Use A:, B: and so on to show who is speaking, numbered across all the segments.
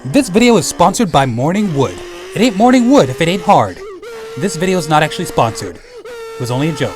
A: This video is sponsored by Morning Wood. It ain't Morning Wood if it ain't hard. This video is not actually sponsored. It was only a joke.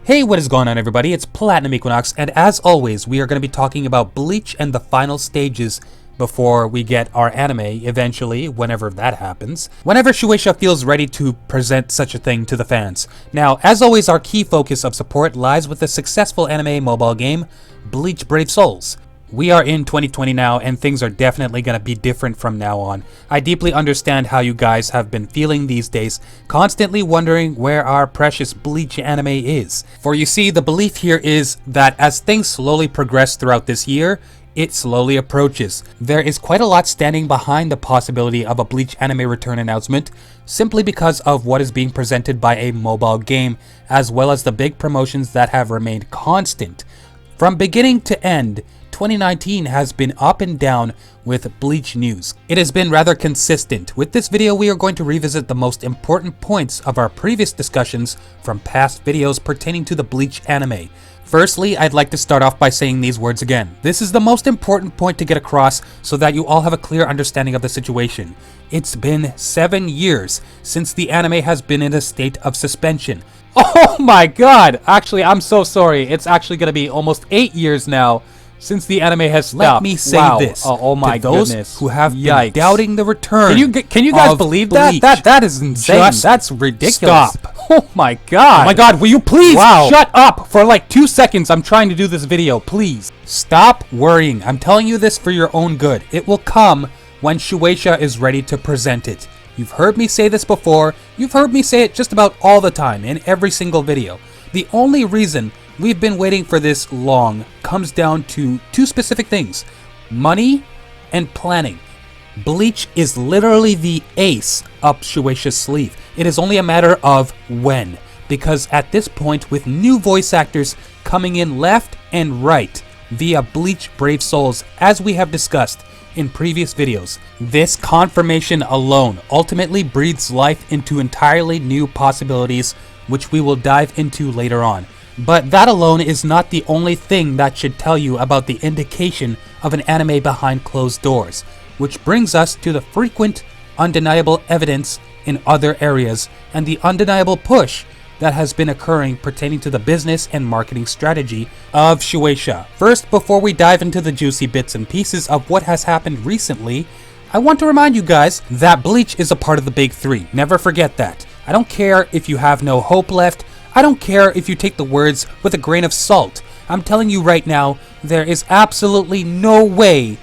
A: Hey, what is going on everybody? It's Platinum Equinox, and as always, we are going to be talking about Bleach and the final stages before we get our anime eventually, whenever that happens. Whenever Shueisha feels ready to present such a thing to the fans. Now, as always, our key focus of support lies with the successful anime mobile game, Bleach Brave Souls. We are in 2020 now, and things are definitely going to be different from now on. I deeply understand how you guys have been feeling these days, constantly wondering where our precious Bleach anime is. For you see, the belief here is that as things slowly progress throughout this year, it slowly approaches. There is quite a lot standing behind the possibility of a Bleach anime return announcement, simply because of what is being presented by a mobile game, as well as the big promotions that have remained constant. From beginning to end, 2019 has been up and down with Bleach news. It has been rather consistent. With this video, we are going to revisit the most important points of our previous discussions from past videos pertaining to the Bleach anime. Firstly, I'd like to start off by saying these words again. This is the most important point to get across so that you all have a clear understanding of the situation. It's been 7 years since the anime has been in a state of suspension. Oh my god! Actually, I'm so sorry. It's actually going to be almost 8 years now since the anime has stopped.
B: Let me say this.
A: Oh my
B: those
A: goodness.
B: who have
A: Yikes.
B: been doubting the return.
A: Can you guys
B: of
A: believe
B: Bleach.
A: that is insane.
B: Just
A: That's ridiculous.
B: stop.
A: Oh my god. Oh my god, will you please shut up for like 2 seconds? I'm trying to do this video, please. Stop worrying. I'm telling you this for your own good. It will come when Shueisha is ready to present it. You've heard me say this before. You've heard me say it just about all the time in every single video. The only reason we've been waiting for this long comes down to 2 specific things: money and planning. Bleach is literally the ace up Shueisha's sleeve. It is only a matter of when, because at this point, with new voice actors coming in left and right via Bleach Brave Souls, as we have discussed in previous videos, this confirmation alone ultimately breathes life into entirely new possibilities, which we will dive into later on. But that alone is not the only thing that should tell you about the indication of an anime behind closed doors, which brings us to the frequent, undeniable evidence in other areas and the undeniable push that has been occurring pertaining to the business and marketing strategy of Shueisha. First, before we dive into the juicy bits and pieces of what has happened recently, I want to remind you guys that Bleach is a part of the big 3. Never forget that. I don't care if you have no hope left. I don't care if you take the words with a grain of salt. I'm telling you right now, there is absolutely no way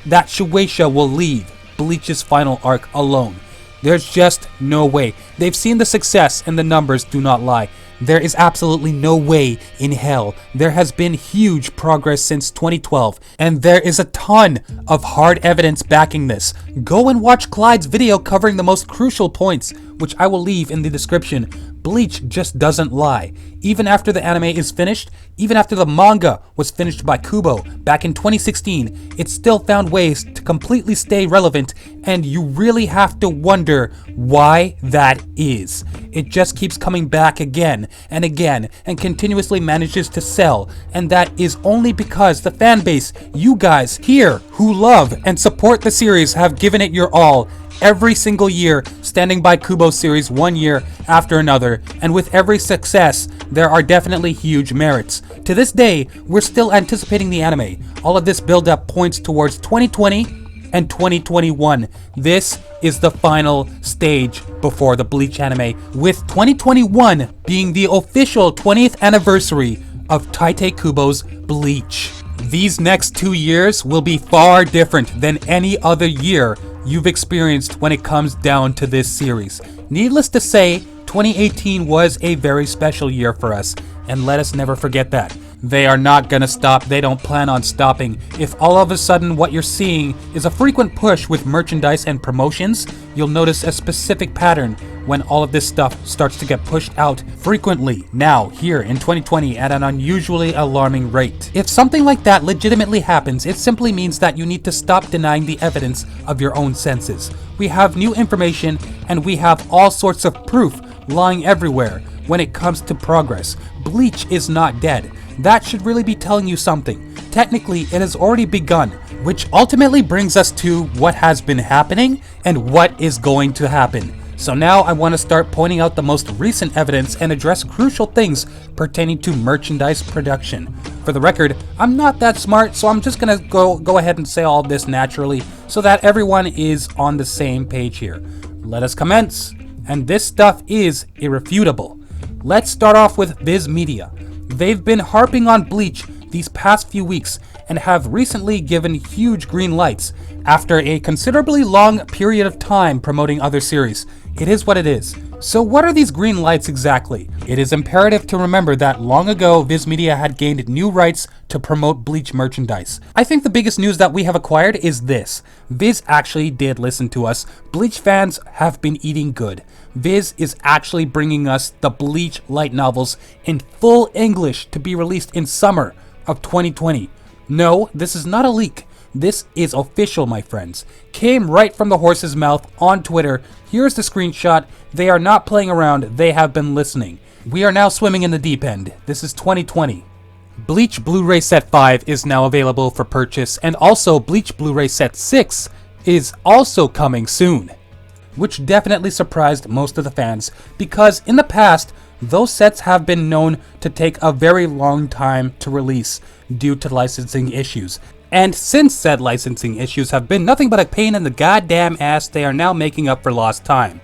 A: that Shueisha will leave Bleach's final arc alone. There's just no way. They've seen the success and the numbers do not lie. There is absolutely no way in hell. There has been huge progress since 2012, and there is a ton of hard evidence backing this. Go and watch Clyde's video covering the most crucial points, which I will leave in the description. Bleach just doesn't lie. Even after the anime is finished, even after the manga was finished by Kubo back in 2016, it still found ways to completely stay relevant, and you really have to wonder why that is. It just keeps coming back again and again and continuously manages to sell, and that is only because the fan base, you guys here who love and support the series, have given it your all every single year, standing by Kubo's series 1 year after another, and with every success, there are definitely huge merits. To this day, we're still anticipating the anime. All of this build-up points towards 2020 and 2021. This is the final stage before the Bleach anime, with 2021 being the official 20th anniversary of Tite Kubo's Bleach. These next 2 years will be far different than any other year you've experienced when it comes down to this series. Needless to say, 2018 was a very special year for us, and let us never forget that. They are not gonna stop. They don't plan on stopping. If all of a sudden what you're seeing is a frequent push with merchandise and promotions, you'll notice a specific pattern when all of this stuff starts to get pushed out frequently now, here in 2020 at an unusually alarming rate. If something like that legitimately happens, it simply means that you need to stop denying the evidence of your own senses. We have new information and we have all sorts of proof lying everywhere when it comes to progress. Bleach is not dead. That should really be telling you something. Technically, it has already begun, which ultimately brings us to what has been happening and what is going to happen. So now I want to start pointing out the most recent evidence and address crucial things pertaining to merchandise production. For the record, I'm not that smart, so I'm just gonna go ahead and say all of this naturally so that everyone is on the same page here. Let us commence. And this stuff is irrefutable. Let's start off with Viz Media. They've been harping on Bleach these past few weeks and have recently given huge green lights after a considerably long period of time promoting other series. It is what it is. So what are these green lights exactly? It is imperative to remember that long ago Viz Media had gained new rights to promote Bleach merchandise. I think the biggest news that we have acquired is this. Viz actually did listen to us. Bleach fans have been eating good. Viz is actually bringing us the Bleach light novels in full English to be released in summer of 2020. No, this is not a leak. This is official, my friends. Came right from the horse's mouth on Twitter. Here's the screenshot. They are not playing around. They have been listening. We are now swimming in the deep end. This is 2020. Bleach Blu-ray Set 5 is now available for purchase, and also Bleach Blu-ray Set 6 is also coming soon, which definitely surprised most of the fans because in the past, those sets have been known to take a very long time to release due to licensing issues. And since said licensing issues have been nothing but a pain in the goddamn ass, they are now making up for lost time.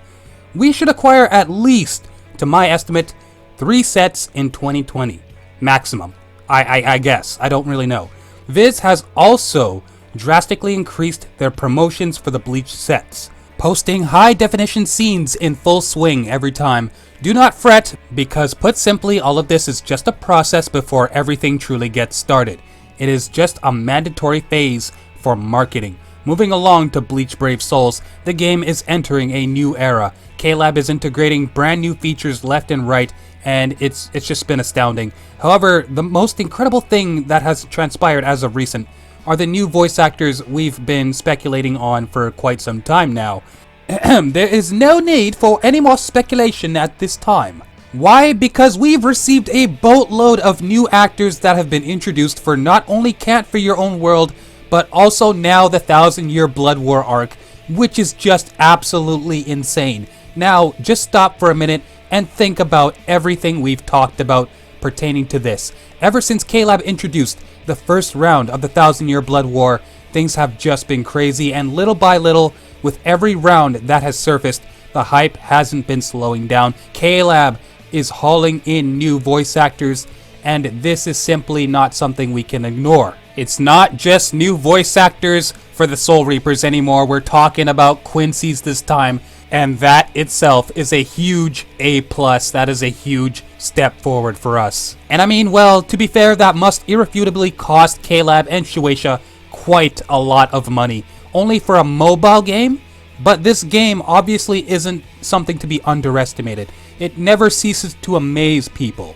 A: We should acquire at least, to my estimate, 3 sets in 2020. Maximum. I guess. I don't really know. Viz has also drastically increased their promotions for the Bleach sets, posting high-definition scenes in full swing every time. Do not fret, because put simply, all of this is just a process before everything truly gets started. It is just a mandatory phase for marketing. Moving along to Bleach Brave Souls, the game is entering a new era. K-Lab is integrating brand new features left and right, and it's just been astounding. However, the most incredible thing that has transpired as of recent are the new voice actors we've been speculating on for quite some time now. There is no need for any more speculation at this time. Why? Because we've received a boatload of new actors that have been introduced for not only Can't For Your Own World, but also now the 1000-Year Blood War arc, which is just absolutely insane. Now, just stop for a minute and think about everything we've talked about pertaining to this. Ever since K-Lab introduced the first round of the 1000-Year Blood War, things have just been crazy, and little by little, with every round that has surfaced, the hype hasn't been slowing down. K-Lab is hauling in new voice actors, and this is simply not something we can ignore. It's not just new voice actors for the Soul Reapers anymore. We're talking about Quincy's this time, and that itself is a huge A+. That is a huge step forward for us. And I mean, well, to be fair, that must irrefutably cost K-Lab and Shueisha quite a lot of money, only for a mobile game. But this game obviously isn't something to be underestimated. It never ceases to amaze people.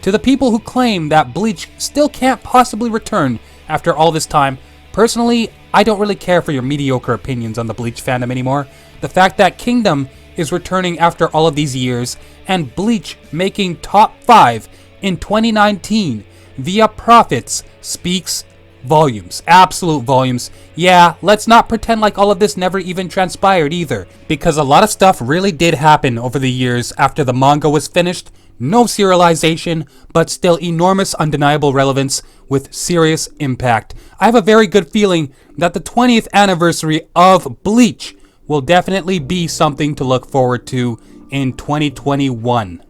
A: To the people who claim that Bleach still can't possibly return after all this time, personally, I don't really care for your mediocre opinions on the Bleach fandom anymore. The fact that Kingdom is returning after all of these years, and Bleach making top 5 in 2019 via profits speaks volumes. Absolute volumes. Yeah, let's not pretend like all of this never even transpired either, because a lot of stuff really did happen over the years after the manga was finished. No serialization, but still enormous undeniable relevance with serious impact. I have a very good feeling that the 20th anniversary of Bleach will definitely be something to look forward to in 2021.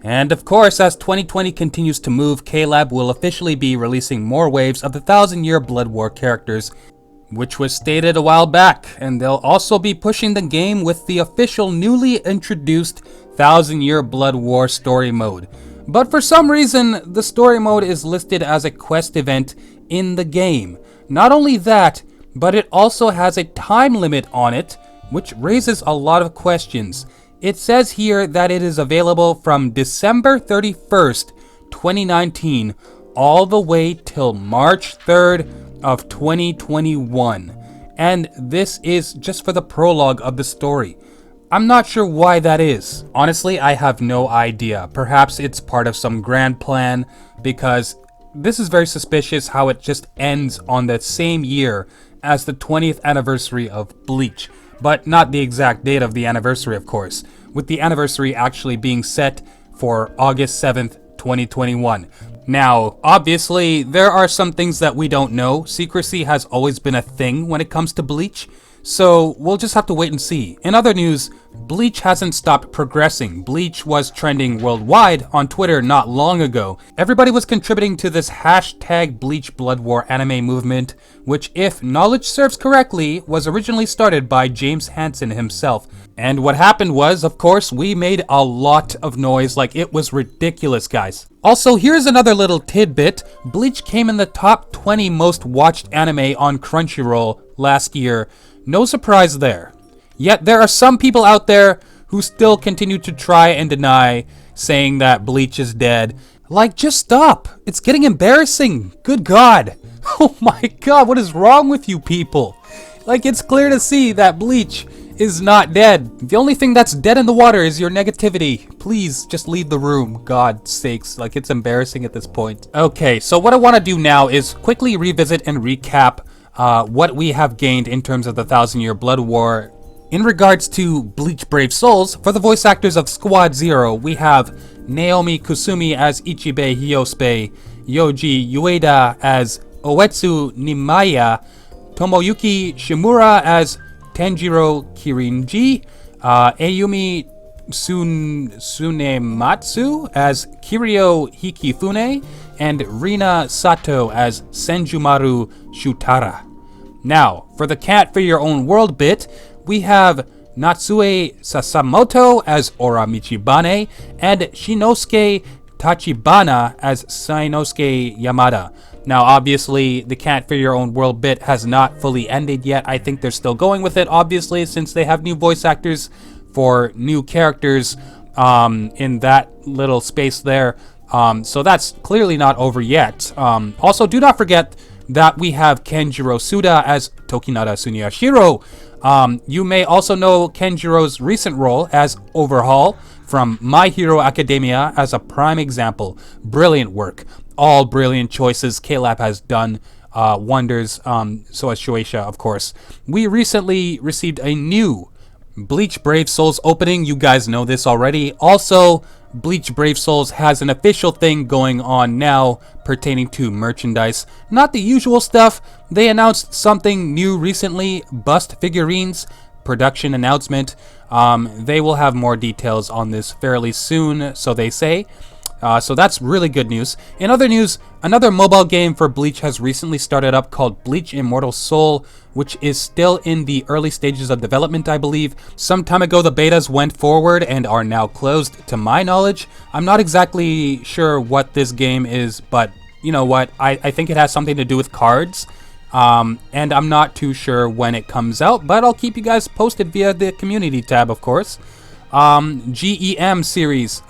A: And of course, as 2020 continues to move, K-Lab will officially be releasing more waves of the 1000-Year Blood War characters, which was stated a while back, and they'll also be pushing the game with the official newly introduced 1000-Year Blood War story mode. But for some reason, the story mode is listed as a quest event in the game. Not only that, but it also has a time limit on it, which raises a lot of questions. It says here that it is available from December 31st, 2019, all the way till March 3rd of 2021. And this is just for the prologue of the story. I'm not sure why that is. Honestly, I have no idea. Perhaps it's part of some grand plan, because this is very suspicious how it just ends on the same year as the 20th anniversary of Bleach. But not the exact date of the anniversary, of course, with the anniversary actually being set for August 7th, 2021. Now, obviously, there are some things that we don't know. Secrecy has always been a thing when it comes to Bleach, so we'll just have to wait and see. In other news, Bleach hasn't stopped progressing. Bleach was trending worldwide on Twitter not long ago. Everybody was contributing to this hashtag Bleach Blood War anime movement, which, if knowledge serves correctly, was originally started by James Hansen himself. And what happened was, of course, we made a lot of noise. Like, it was ridiculous, guys. Also, here's another little tidbit. Bleach came in the top 20 most watched anime on Crunchyroll last year. No surprise there. Yet there are some people out there who still continue to try and deny, saying that Bleach is dead. Like, just stop. It's getting embarrassing. Good God. Oh my God, what is wrong with you people? Like, it's clear to see that Bleach is not dead. The only thing that's dead in the water is your negativity. Please, just leave the room. God's sakes, like, it's embarrassing at this point. Okay, so what I want to do now is quickly revisit and recap what we have gained in terms of the 1,000-Year Blood War. In regards to Bleach Brave Souls, for the voice actors of Squad Zero, we have Naomi Kusumi as Ichibe Hyospe, Yoji Ueda as Oetsu Nimaya, Tomoyuki Shimura as Tenjiro Kirinji, Ayumi Tsunematsu as Kirio Hikifune, and Rina Sato as Senjumaru Shutara. Now, for the Cat for Your Own World bit, we have Natsue Sasamoto as Ora Michibane, and Shinosuke Tachibana as Sainosuke Yamada. Now, obviously, the Cat for Your Own World bit has not fully ended yet. I think they're still going with it, obviously, since they have new voice actors for new characters in that little space there. So that's clearly not over yet. Also, do not forget that we have Kenjiro Suda as Tokinara Suniyashiro. You may also know Kenjiro's recent role as Overhaul from My Hero Academia as a prime example. Brilliant work. All brilliant choices. K-Lab has done wonders, so has Shueisha, of course. We recently received a new Bleach Brave Souls opening. You guys know this already. Also, Bleach Brave Souls has an official thing going on now pertaining to merchandise. Not the usual stuff. They announced something new recently, Bust Figurines production announcement. They will have more details on this fairly soon, so they say. So that's really good news. In other news, another mobile game for Bleach has recently started up called Bleach Immortal Soul, which is still in the early stages of development, I believe. Some time ago, the betas went forward and are now closed, to my knowledge. I'm not exactly sure what this game is, but you know what? I think it has something to do with cards. And I'm not too sure when it comes out, but I'll keep you guys posted via the community tab, of course. GEM series,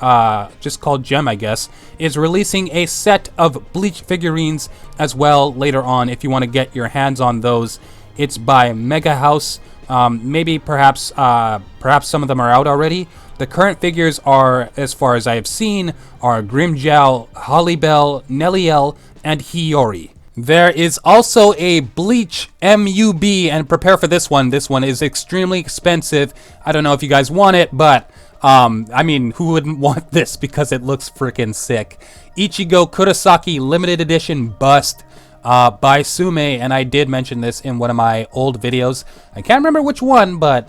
A: just called Gem, I guess, is releasing a set of Bleach figurines as well later on if you want to get your hands on those. It's by Mega House. Maybe perhaps some of them are out already. The current figures are, as far as I have seen, are Grimjow, Hollybell, Neliel, and Hiyori. There is also a Bleach MUB, and prepare for this one. This one is extremely expensive. I don't know if you guys want it, but I mean, who wouldn't want this because it looks freaking sick. Ichigo Kurosaki limited edition bust by Sume, and I did mention this in one of my old videos. I can't remember which one, but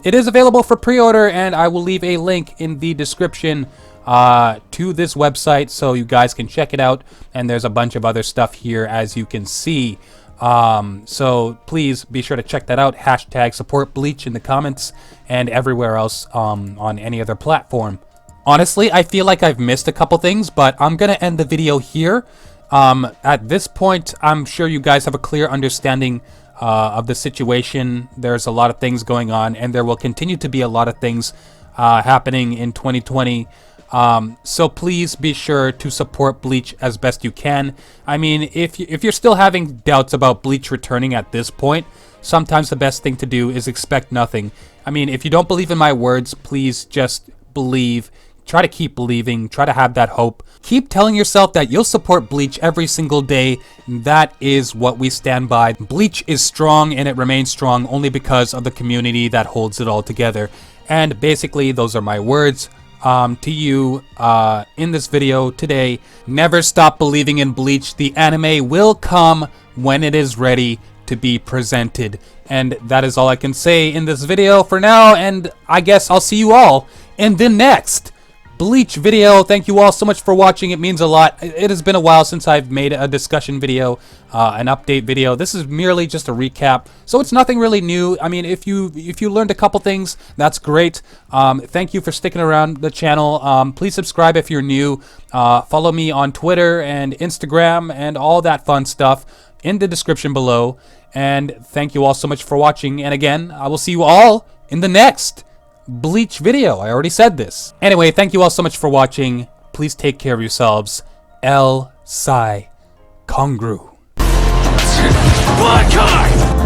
A: it is available for pre-order, and I will leave a link in the description to this website so you guys can check it out. And there's a bunch of other stuff here, as you can see. So please be sure to check that out. Hashtag support Bleach in the comments and everywhere else on any other platform. Honestly, I feel like I've missed a couple things, but I'm gonna end the video here. At this point, I'm sure you guys have a clear understanding of the situation. There's a lot of things going on, and there will continue to be a lot of things happening in 2020. So please be sure to support Bleach as best you can. I mean, if you're still having doubts about Bleach returning at this point, sometimes the best thing to do is expect nothing. I mean, if you don't believe in my words, please just believe. Try to keep believing. Try to have that hope. Keep telling yourself that you'll support Bleach every single day. That is what we stand by. Bleach is strong, and it remains strong only because of the community that holds it all together. And basically, those are my words to you in this video today. Never stop believing in Bleach. The anime will come when it is ready to be presented. And that is all I can say in this video for now. And I guess I'll see you all in the next Bleach video. Thank you all so much for watching. It means a lot. It has been a while since I've made a discussion video, an update video. This is merely just a recap, so it's nothing really new. I mean, if you learned a couple things, that's great. Thank you for sticking around the channel. Please subscribe if you're new. Follow me on Twitter and Instagram and all that fun stuff in the description below. And thank you all so much for watching. And again, I will see you all in the next Bleach video. I already said this. Anyway, thank you all so much for watching. Please take care of yourselves. El Sai Kongru.
C: Black Eye!